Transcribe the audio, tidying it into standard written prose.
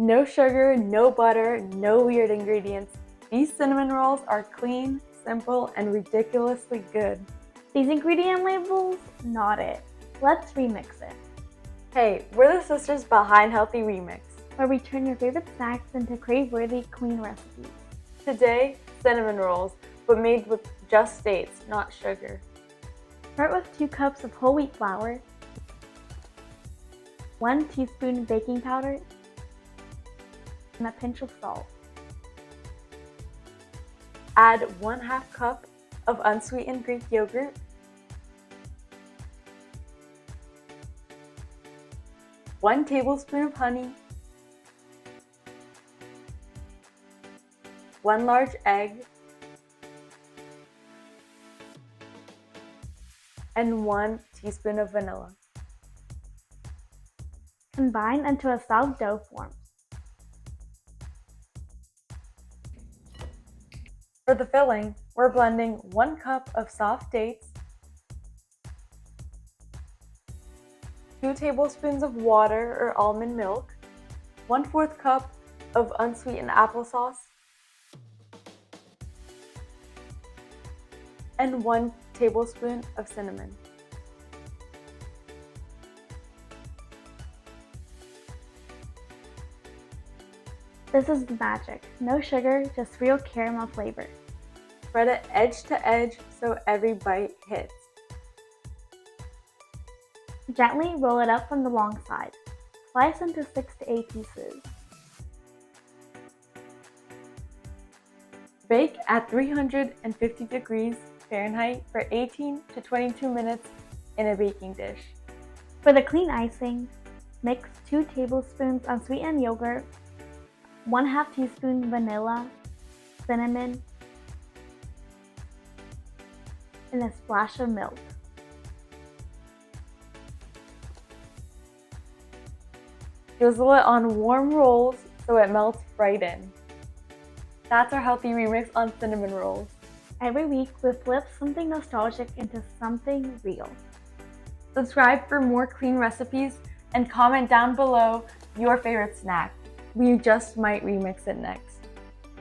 No sugar, no butter, no weird ingredients. These cinnamon rolls are clean, simple, and ridiculously good. These ingredient labels, not it. Let's remix it. Hey, we're the sisters behind Healthy Remix. Where we turn your favorite snacks into crave-worthy, clean recipes. Today, cinnamon rolls, but made with just dates, not sugar. Start with 2 cups of whole wheat flour, 1 teaspoon baking powder, and a pinch of salt. Add 1/2 cup of unsweetened Greek yogurt, 1 tablespoon of honey, 1 large egg, and 1 teaspoon of vanilla. Combine until a soft dough forms. For the filling, we're blending 1 cup of soft dates, 2 tablespoons of water or almond milk, 1/4 cup of unsweetened applesauce, and 1 tablespoon of cinnamon. This is the magic. No sugar, just real caramel flavor. Spread it edge to edge so every bite hits. Gently roll it up from the long side. Slice into 6 to 8 pieces. Bake at 350 degrees Fahrenheit for 18 to 22 minutes in a baking dish. For the clean icing, mix 2 tablespoons unsweetened yogurt, 1/2 teaspoon vanilla, cinnamon, and a splash of milk. Drizzle it on warm rolls so it melts right in. That's our healthy remix on cinnamon rolls. Every week, we flip something nostalgic into something real. Subscribe for more clean recipes and comment down below your favorite snack. We just might remix it next.